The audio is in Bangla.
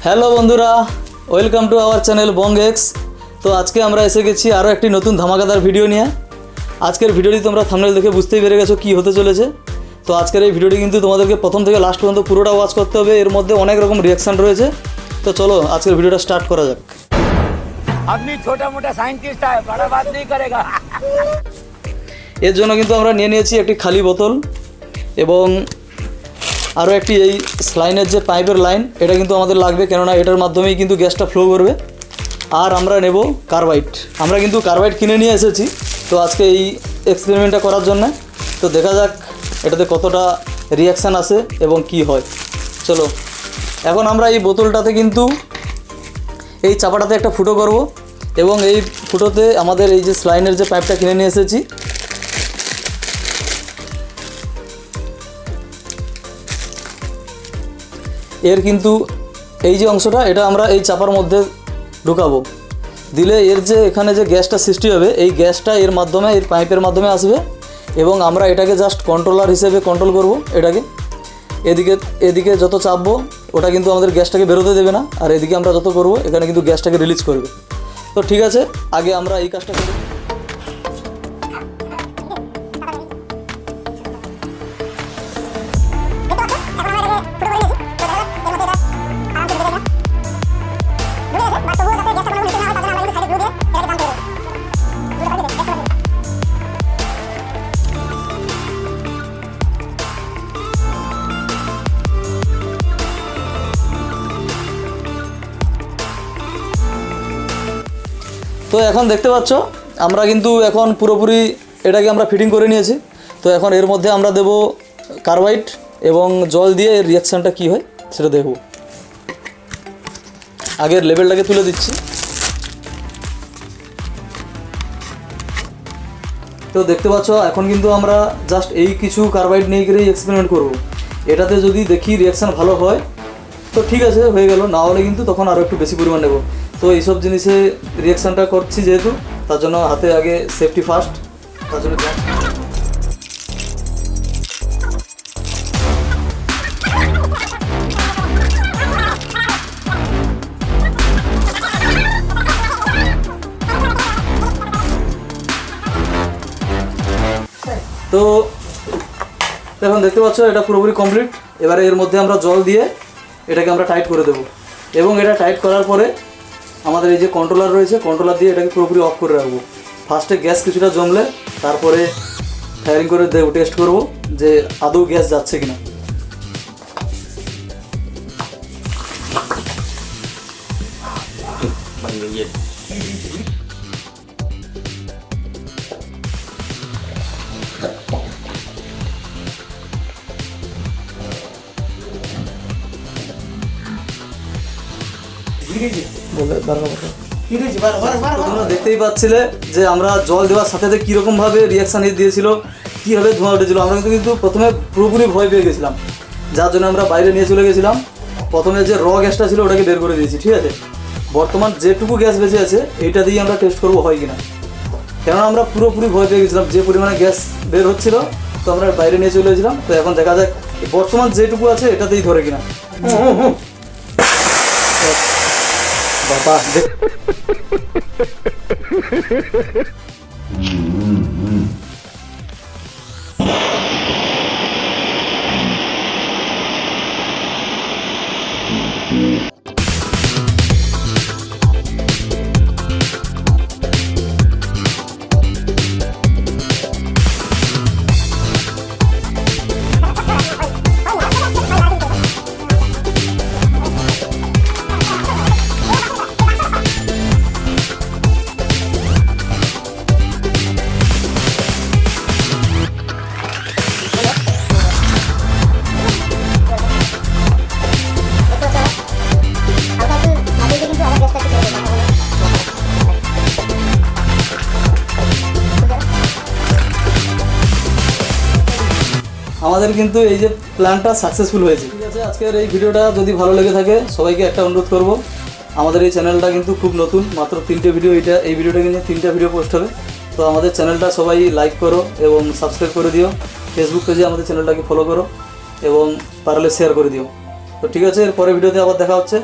হ্যালো বন্ধুরা, ওয়েলকাম টু আওয়ার চ্যানেল বংএক্স। তো আজকে আমরা এসে গেছি আরও একটি নতুন ধামাকাদার ভিডিও নিয়ে। আজকের ভিডিওটি তোমরা থাম্বনেল দেখে বুঝতেই পেরে গেছো কী হতে চলেছে। তো আজকের এই ভিডিওটি কিন্তু তোমাদেরকে প্রথম থেকে লাস্ট পর্যন্ত পুরোটা ওয়াচ করতে হবে, এর মধ্যে অনেক রকম রিয়াকশান রয়েছে। তো চলো আজকের ভিডিওটা স্টার্ট করা যাক। আপনি ছোটা মোটা সায়েন্টিস্ট है, बड़ा बात नहीं करेगा। এর জন্য কিন্তু আমরা নিয়ে নিয়েছি একটি খালি বোতল এবং আরও একটি এই স্লাইনের যে পাইপের লাইন, এটা কিন্তু আমাদের লাগবে, কেননা এটার মাধ্যমেই কিন্তু গ্যাসটা ফ্লো করবে। আর আমরা নেব কার্বাইড। আমরা কিন্তু কার্বাইড কিনে নিয়ে এসেছি তো আজকে এই এক্সপেরিমেন্টটা করার জন্য। তো দেখা যাক এটাতে কতটা রিয়াকশান আসে এবং কি হয়। চলো এখন আমরা এই বোতলটাতে কিন্তু এই চাপাটাতে একটা ফুটো করব এবং এই ফুটোতে আমাদের এই যে স্লাইনের যে পাইপটা কিনে নিয়ে এসেছি এর কিন্তু এই যে অংশটা, এটা আমরা এই চাপার মধ্যে ঢুকাবো। দিলে এর যে এখানে যে গ্যাসটা সৃষ্টি হবে, এই গ্যাসটা এর মাধ্যমে, এর পাইপের মাধ্যমে আসবে এবং আমরা এটাকে জাস্ট কন্ট্রোলার হিসেবে কন্ট্রোল করব। এটাকে এদিকে যত চাপবো ওটা কিন্তু আমাদের গ্যাসটাকে বেরোতে দেবে না, আর এদিকে আমরা যত করব এখানে কিন্তু গ্যাসটাকে রিলিজ করবে। তো ঠিক আছে, আগে আমরা এই কাজটা করি। তো এখন দেখতে পাচ্ছ আমরা কিন্তু এখন পুরোপুরি এটাকে আমরা ফিটিং করে নিয়েছি। তো এখন এর মধ্যে আমরা দেব কার্বাইড এবং জল দিয়ে এর রিয়াকশানটা কী হয় সেটা দেখব। আগের লেভেলটাকে তুলে দিচ্ছি। তো দেখতে পাচ্ছ এখন কিন্তু আমরা জাস্ট এই কিছু কার্বাইড নিয়ে গিয়ে এক্সপেরিমেন্ট করব। এটাতে যদি দেখি রিয়াকশান ভালো হয় তো ঠিক আছে, হয়ে গেল, না হলে কিন্তু তখন আরও একটু বেশি পরিমাণ নেব। তো এইসব জিনিসে রিয়াকশানটা করছি যেহেতু, তার জন্য হাতে আগে সেফটি ফার্স্ট, তার জন্য তো এখন দেখতে পাচ্ছ এটা পুরোপুরি কমপ্লিট। এবারে এর মধ্যে আমরা জল দিয়ে এটাকে আমরা টাইট করে দেবো এবং এটা টাইট করার পরে আমাদের এই যে কন্ট্রোলার রয়েছে, কন্ট্রোলার দিয়ে এটাকে পুরোপুরি অফ করে রাখবো। ফার্স্টে গ্যাস কিছুটা জমলে তারপরে ফায়ারিং করে দেবো, টেস্ট করব যে আদৌ গ্যাস যাচ্ছে কিনা। তোমরা দেখতেই পাচ্ছিলে যে আমরা জল দেওয়ার সাথে সাথে কীরকমভাবে রিয়াকশান দিয়েছিল, কীভাবে ধোঁয়া উঠেছিল। আমরা কিন্তু প্রথমে পুরোপুরি ভয় পেয়ে গেছিলাম, যার জন্য আমরা বাইরে নিয়ে চলে গেছিলাম। প্রথমে যে র গ্যাসটা ছিল ওটাকে বের করে দিয়েছি, ঠিক আছে। বর্তমান যেটুকু গ্যাস বেঁচে আছে এইটা দিয়ে আমরা টেস্ট করবো হয় কিনা, কেননা আমরা পুরোপুরি ভয় পেয়ে গেছিলাম যে পরিমাণে গ্যাস বের হচ্ছিল। তো আমরা বাইরে নিয়ে চলে গেছিলাম। তো এখন দেখা যাক বর্তমান যেটুকু আছে এটাতেই ধরে কিনা। বাবা আমাদের কিন্তু এই যে প্ল্যানটা সাকসেসফুল হয়েছে। ঠিক আছে, আজকের এই ভিডিওটা যদি ভালো লেগে থাকে সবাইকে একটা অনুরোধ করব, আমাদের এই চ্যানেলটা কিন্তু খুব নতুন, মাত্র 3টে ভিডিও, এই ভিডিওটা কিন্তু 3টা ভিডিও পোস্ট হবে। তো আমাদের চ্যানেলটা সবাই লাইক করো এবং সাবস্ক্রাইব করে দিও। ফেসবুক পেজে আমাদের চ্যানেলটাকে ফলো করো এবং পারলে শেয়ার করে দিও। তো ঠিক আছে, এর পরের ভিডিওতে আবার দেখা হচ্ছে।